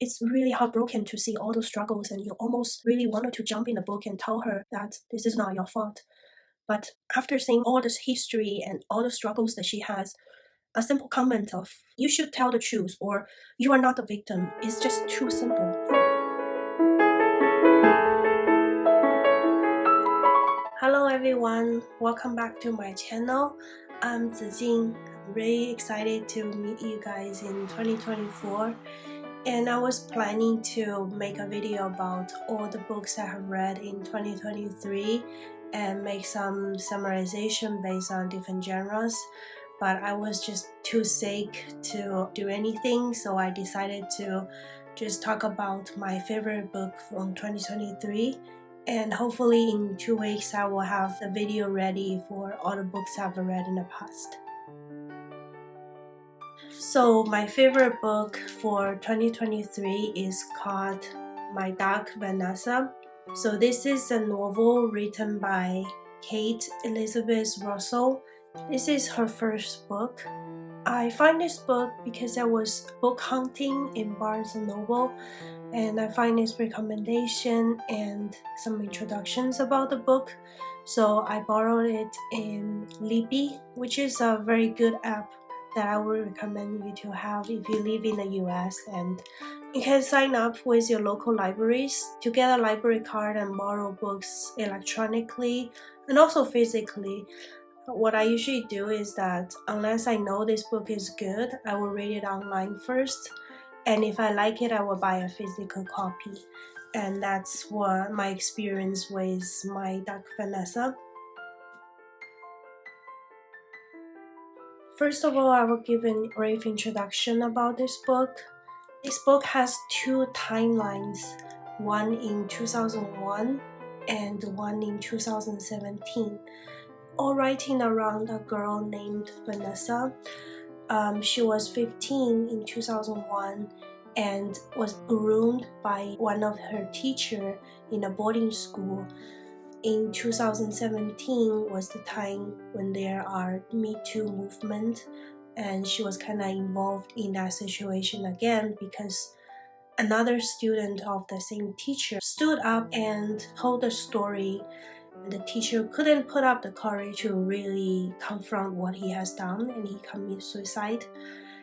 it's really heartbroken to see all those struggles, and you almost really wanted to jump in the book and tell her that this is not your fault. But after seeing all this history and all the struggles that she has, a simple comment of, you should tell the truth, or you are not a victim, is just too simple. Hello everyone, welcome back to my channel. I'm Zijing. I'm really excited to meet you guys in 2024. And I was planning to make a video about all the books I have read in 2023 and make some summarization based on different genres. But I was just too sick to do anything, so I decided to just talk about my favorite book from 2023. And hopefully in 2 weeks I will have the video ready for all the books I've read in the past. So my favorite book for 2023 is called My Dark Vanessa. So this is a novel written by Kate Elizabeth Russell. This is her first book. I find this book because I was book hunting in Barnes & Noble, and I find this recommendation and some introductions about the book. So I borrowed it in Libby, which is a very good app that I would recommend you to have if you live in the US, and you can sign up with your local libraries to get a library card and borrow books electronically and also physically. What I usually do is that unless I know this book is good, I will read it online first, and if I like it, I will buy a physical copy. And that's what my experience with My Dark Vanessa. First of all, I will give a brief introduction about this book. This book has two timelines, one in 2001 and one in 2017, all writing around a girl named Vanessa. She was 15 in 2001 and was groomed by one of her teachers in a boarding school. In 2017 was the time when there are Me Too movement, and she was kind of involved in that situation again because another student of the same teacher stood up and told the story. The teacher couldn't put up the courage to really confront what he has done, and he committed suicide.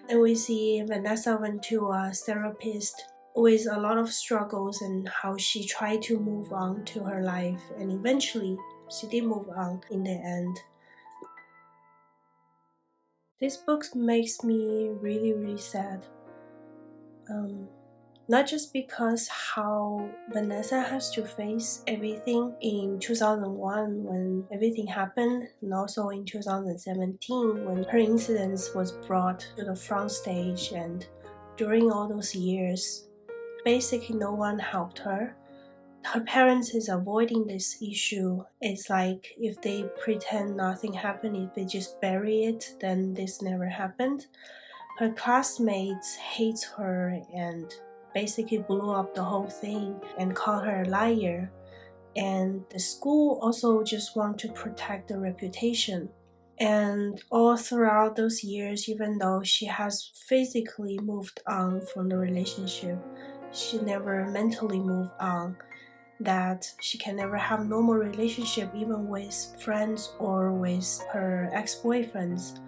And we see Vanessa went to a therapist with a lot of struggles and how she tried to move on to her life, and eventually she did move on in the end. This book makes me really sad. Not just because how Vanessa has to face everything in 2001 when everything happened, and also in 2017 when her incidents was brought to the front stage, and during all those years, basically no one helped her. Her parents is avoiding this issue. It's like if they pretend nothing happened, if they just bury it, then this never happened. Her classmates hate her and basically blew up the whole thing and called her a liar. And the school also just want to protect the reputation. And all throughout those years, even though she has physically moved on from the relationship, she never mentally moved on, that she can never have normal relationship even with friends or with her ex-boyfriends.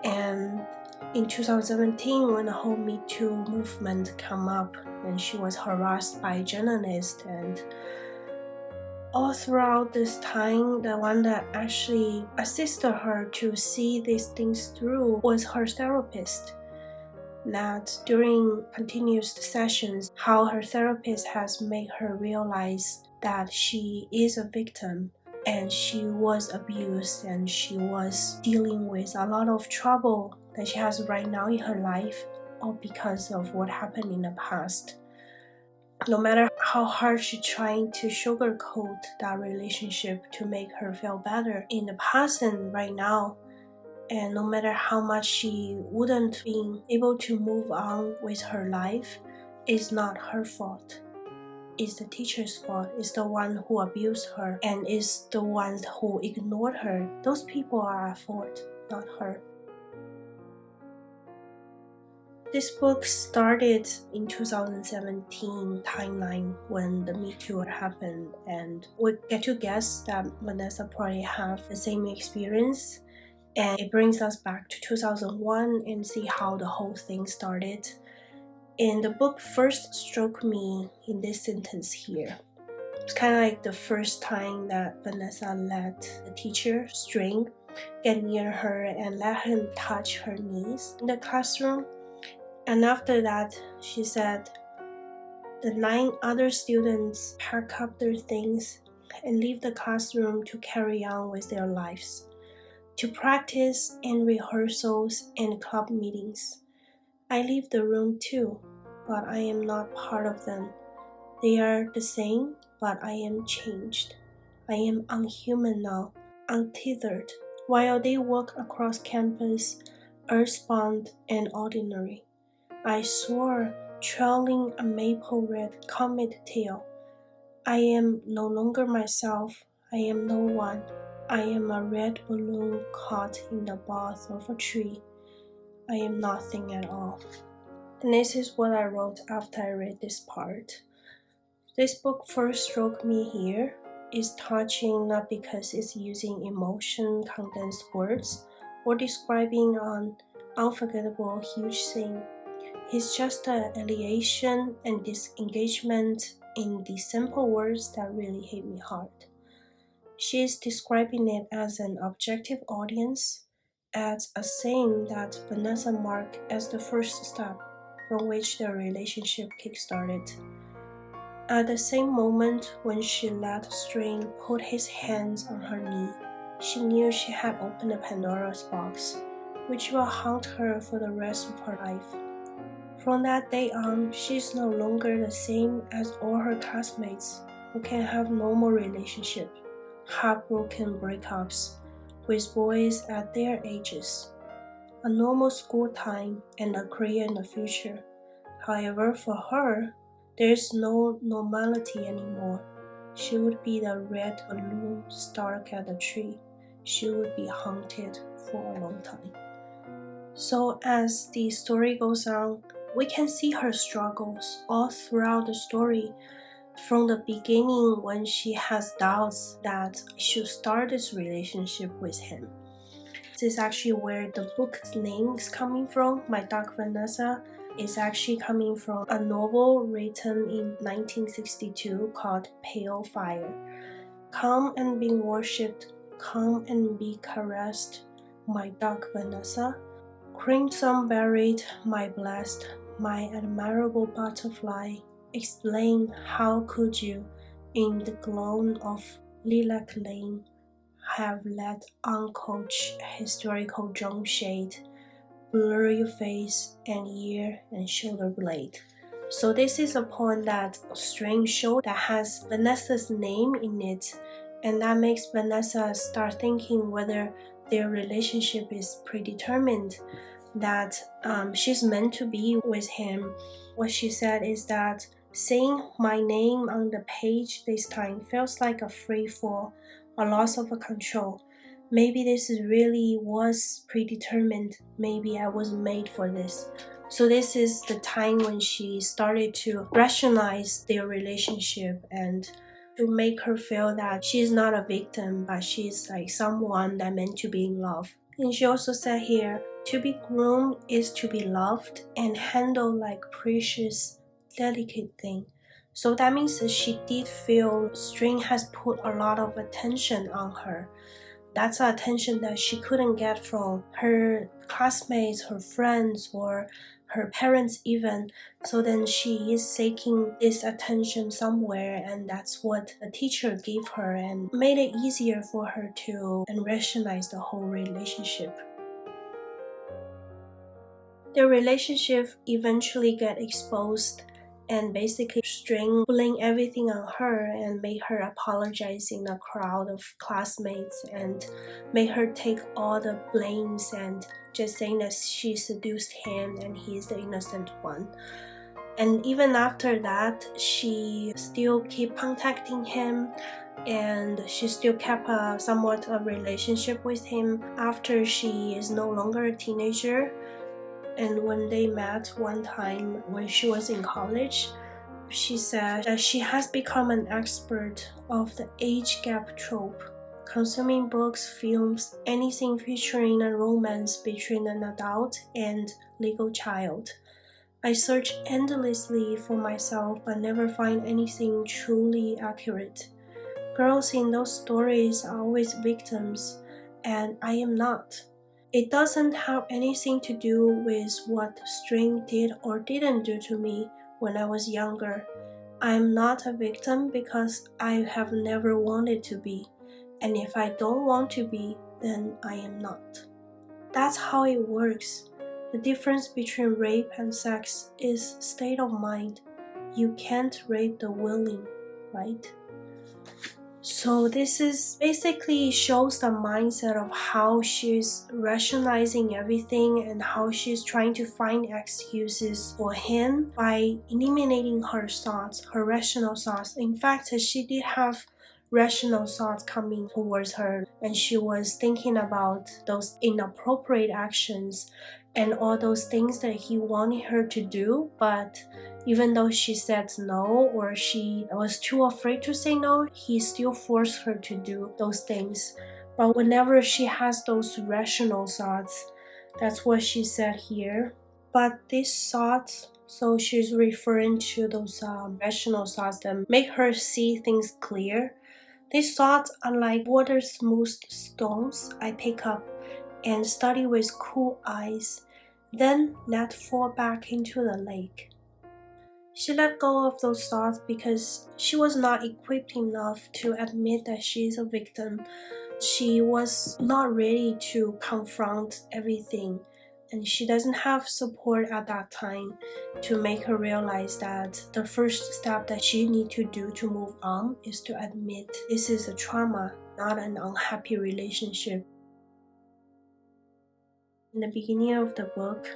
And in 2017, when the whole Me Too movement came up and she was harassed by journalists, and all throughout this time, the one that actually assisted her to see these things through was her therapist. That during continuous sessions, how her therapist has made her realize that she is a victim and she was abused and she was dealing with a lot of trouble that she has right now in her life, all because of what happened in the past. No matter how hard she's trying to sugarcoat that relationship to make her feel better in the past and right now, and no matter how much she wouldn't be able to move on with her life, it's not her fault. It's the teacher's fault. It's the one who abused her, and it's the ones who ignored her. Those people are at fault, not her. This book started in 2017 timeline when the Me Too happened, and we get to guess that Vanessa probably have the same experience, and it brings us back to 2001 and see how the whole thing started. And the book first struck me in this sentence here. It's kind of like the first time that Vanessa let the teacher, String, get near her and let him touch her knees in the classroom. And after that, she said, the 9 other students pack up their things and leave the classroom to carry on with their lives, to practice and rehearsals and club meetings. I leave the room too, but I am not part of them. They are the same, but I am changed. I am unhuman now, untethered, while they walk across campus, earthbound and ordinary. I soar, trailing a maple red comet tail. I am no longer myself. I am no one. I am a red balloon caught in the boughs of a tree. I am nothing at all. And this is what I wrote after I read this part. This book first struck me here. It's touching not because it's using emotion condensed words or describing an unforgettable huge thing. It's just an alienation and disengagement in the simple words that really hit me hard. She's describing it as an objective audience, as a saying that Vanessa marked as the first step from which their relationship kick-started. At the same moment when she let String put his hands on her knee, she knew she had opened a Pandora's box, which will haunt her for the rest of her life. From that day on, she's no longer the same as all her classmates who can have normal relationships, heartbroken breakups with boys at their ages, a normal school time and a career in the future. However, for her, there's no normality anymore. She would be the red balloon stuck at the tree. She would be haunted for a long time. So as the story goes on, we can see her struggles all throughout the story. From the beginning when she has doubts that she'll start this relationship with him. This is actually where the book's name is coming from. My Dark Vanessa is actually coming from a novel written in 1962 called Pale Fire. Come and be worshipped, come and be caressed, my dark Vanessa. Crimson buried, my blessed, my admirable butterfly. Explain, how could you, in the gloam of lilac lane, have let uncoached historical drum shade blur your face and ear and shoulder blade. So this is a poem that String showed that has Vanessa's name in it, and that makes Vanessa start thinking whether their relationship is predetermined, that she's meant to be with him. What she said is that seeing my name on the page this time feels like a free fall, a loss of control. Maybe this really was predetermined. Maybe I was made for this. So this is the time when she started to rationalize their relationship and to make her feel that she's not a victim, but she's like someone that meant to be in love. And she also said here, to be groomed is to be loved and handled like precious, delicate thing. So that means that she did feel String has put a lot of attention on her. That's the attention that she couldn't get from her classmates, her friends, or her parents even. So then she is seeking this attention somewhere, and that's what the teacher gave her and made it easier for her to rationalize the whole relationship. Their relationship eventually get exposed, and basically String blame everything on her and make her apologize in a crowd of classmates and make her take all the blames and just saying that she seduced him and he's the innocent one. And even after that, she still keep contacting him, and she still kept somewhat a relationship with him after she is no longer a teenager. And when they met one time when she was in college, she said that she has become an expert of the age gap trope, consuming books, films, anything featuring a romance between an adult and legal child. I search endlessly for myself but never find anything truly accurate. Girls in those stories are always victims, and I am not. It doesn't have anything to do with what String did or didn't do to me when I was younger. I am not a victim because I have never wanted to be, and if I don't want to be, then I am not. That's how it works. The difference between rape and sex is state of mind. You can't rape the willing, right? So this is basically shows the mindset of how she's rationalizing everything and how she's trying to find excuses for him by eliminating her thoughts, her rational thoughts. In fact, she did have rational thoughts coming towards her, and she was thinking about those inappropriate actions and all those things that he wanted her to do, but even though she said no or she was too afraid to say no, he still forced her to do those things. But whenever she has those rational thoughts, that's what she said here. But these thoughts, so she's referring to those rational thoughts that make her see things clear. These thoughts are like water-smoothed stones I pick up and study with cool eyes, then let fall back into the lake. She let go of those thoughts because she was not equipped enough to admit that she is a victim. She was not ready to confront everything, and she doesn't have support at that time to make her realize that the first step that she needs to do to move on is to admit this is a trauma, not an unhappy relationship. In the beginning of the book,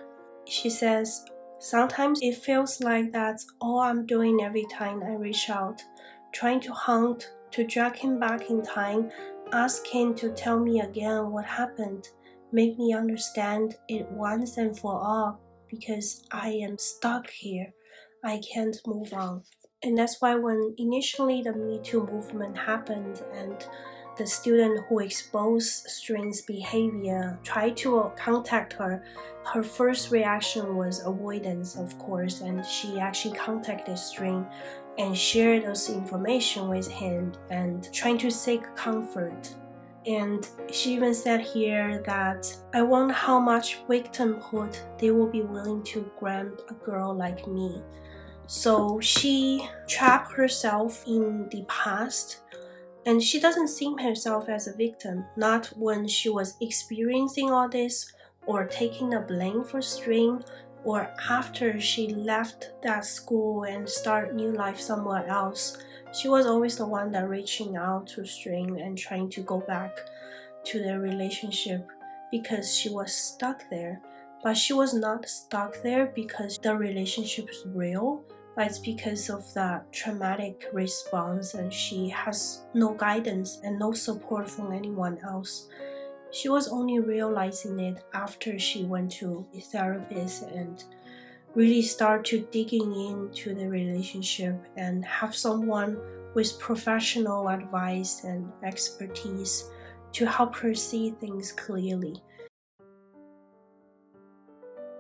she says, "Sometimes it feels like that's all I'm doing every time I reach out, trying to hunt, to drag him back in time, ask him to tell me again what happened, make me understand it once and for all, because I am stuck here. I can't move on." And that's why when initially the Me Too movement happened and the student who exposed String's behavior tried to contact her, her first reaction was avoidance, of course, and she actually contacted String and shared those information with him and trying to seek comfort. And she even said here that, "I wonder how much victimhood they will be willing to grant a girl like me." So she trapped herself in the past, and she doesn't see herself as a victim, not when she was experiencing all this or taking the blame for String, or after she left that school and started new life somewhere else. She was always the one that reaching out to String and trying to go back to their relationship because she was stuck there. But she was not stuck there because the relationship is real, but it's because of that traumatic response, and she has no guidance and no support from anyone else. She was only realizing it after she went to a therapist and really start to digging into the relationship and have someone with professional advice and expertise to help her see things clearly.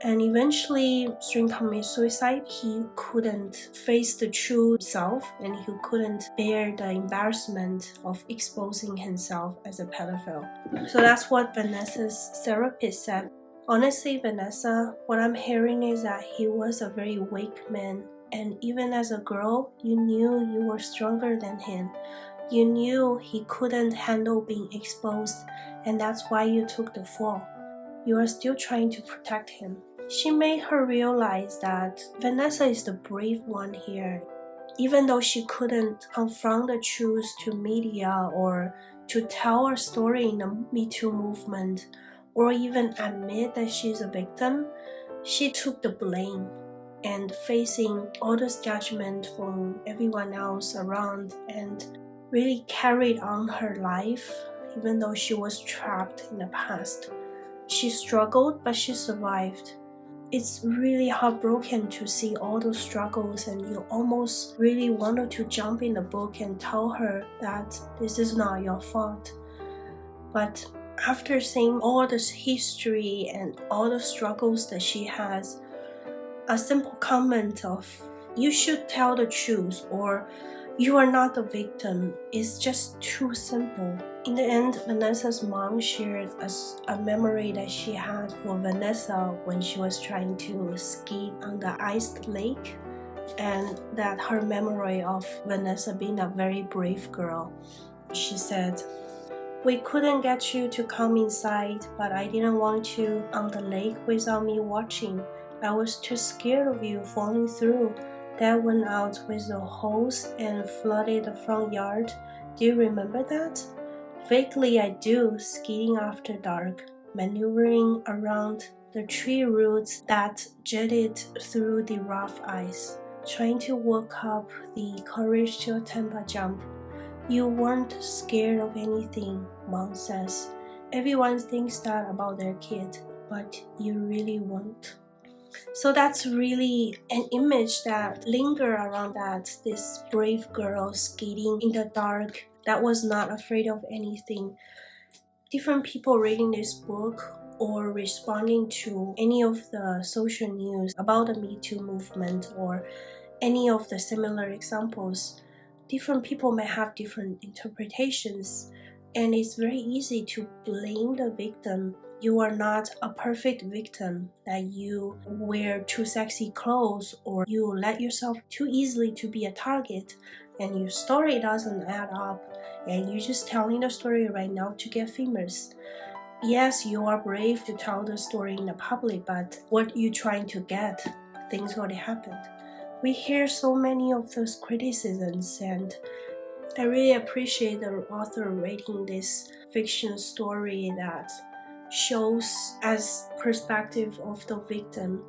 And eventually, String committed suicide. He couldn't face the true self, and he couldn't bear the embarrassment of exposing himself as a pedophile. So that's what Vanessa's therapist said. Honestly, Vanessa, what I'm hearing is that he was a very weak man, and even as a girl, you knew you were stronger than him. You knew he couldn't handle being exposed, and that's why you took the fall. You are still trying to protect him. She made her realize that Vanessa is the brave one here. Even though she couldn't confront the truth to media or to tell her story in the Me Too movement, or even admit that she's a victim, she took the blame and facing all this judgment from everyone else around and really carried on her life even though she was trapped in the past. She struggled, but she survived. it's really heartbroken to see all those struggles, and you almost really wanted to jump in the book and tell her that this is not your fault. But after seeing all this history and all the struggles that she has, a simple comment of "you should tell the truth" or "you are not the victim" is just too simple. In the end, Vanessa's mom shared a memory that she had for Vanessa when she was trying to ski on the iced lake, and that her memory of Vanessa being a very brave girl. She said, "We couldn't get you to come inside, but I didn't want you on the lake without me watching. I was too scared of you falling through. Dad went out with the hose and flooded the front yard. Do you remember that?" Vaguely I do, skiing after dark, maneuvering around the tree roots that jutted through the rough ice, trying to work up the courage to attempt a jump. "You weren't scared of anything," Mom says. "Everyone thinks that about their kid, but you really weren't." So that's really an image that lingers around that, this brave girl skating in the dark that was not afraid of anything. Different people reading this book or responding to any of the social news about the Me Too movement or any of the similar examples, different people may have different interpretations, and it's very easy to blame the victim. You are not a perfect victim, that you wear too sexy clothes or you let yourself too easily to be a target, and your story doesn't add up, and you're just telling the story right now to get famous. Yes, you are brave to tell the story in the public, but what you trying to get? Things already happened. We hear so many of those criticisms, and I really appreciate the author writing this fiction story that shows as perspective of the victim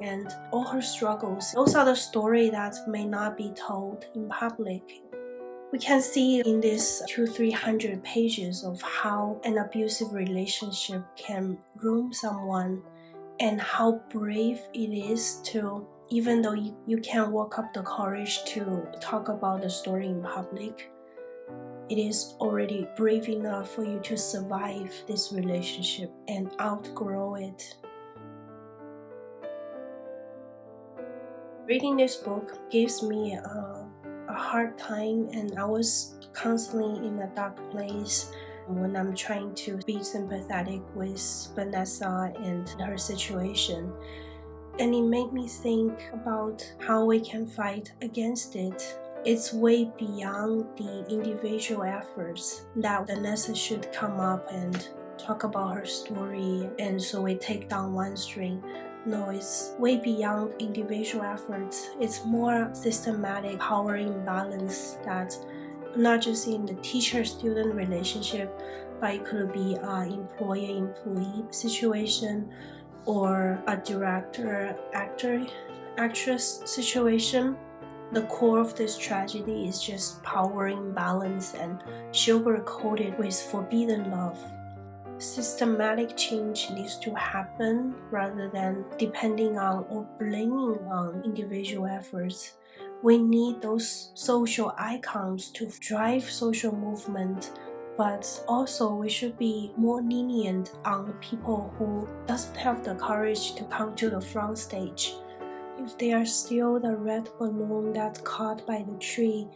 and all her struggles. Those are the stories that may not be told in public. We can see in this 200-300 pages of how an abusive relationship can ruin someone, and how brave it is to, even though you can't work up the courage to talk about the story in public, it is already brave enough for you to survive this relationship and outgrow it. Reading this book gives me a hard time, and I was constantly in a dark place when I'm trying to be sympathetic with Vanessa and her situation. And it made me think about how we can fight against it. It's way beyond the individual efforts that Vanessa should come up and talk about her story, and so we take down one string. No, it's way beyond individual efforts. It's more systematic power imbalance that not just in the teacher-student relationship, but it could be an employer-employee situation, or a director-actor-actress situation. The core of this tragedy is just power imbalance and sugar-coated with forbidden love. Systematic change needs to happen rather than depending on or blaming on individual efforts. We need those social icons to drive social movement, but also we should be more lenient on people who doesn't have the courage to come to the front stage. If they are still the red balloon that's caught by the tree,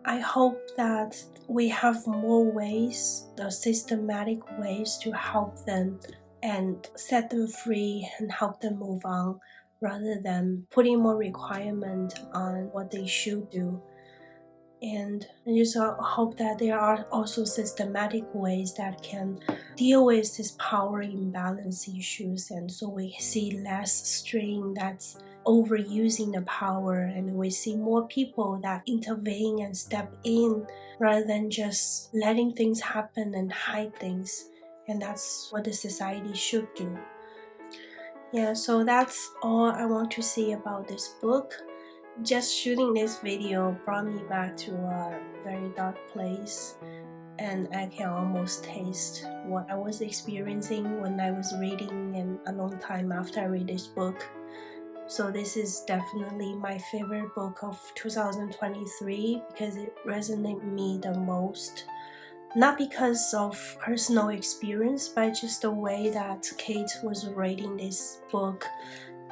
I hope that we have more ways, the systematic ways to help them and set them free and help them move on, rather than putting more requirement on what they should do. And I just hope that there are also systematic ways that can deal with these power imbalance issues, and so we see less strain that's overusing the power, and we see more people that intervene and step in rather than just letting things happen and hide things. And that's what the society should do. Yeah, so that's all I want to say about this book. Just shooting this video brought me back to a very dark place, and I can almost taste what I was experiencing when I was reading, and a long time after I read this book. So this is definitely my favorite book of 2023 because it resonated with me the most. Not because of personal experience, but just the way that Kate was writing this book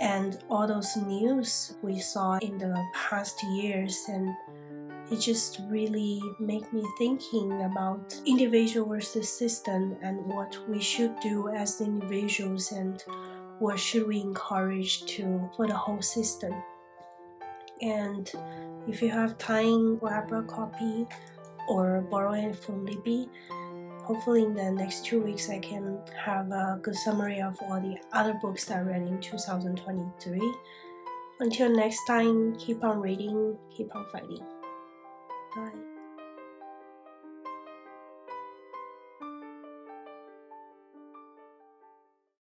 and all those news we saw in the past years, and it just really made me thinking about individual versus system and what we should do as individuals and what should we encourage to for the whole system. And if you have time, grab a copy or borrow it from Libby. Hopefully in the next 2 weeks I can have a good summary of all the other books that I read in 2023. Until next time, keep on reading, keep on fighting. Bye.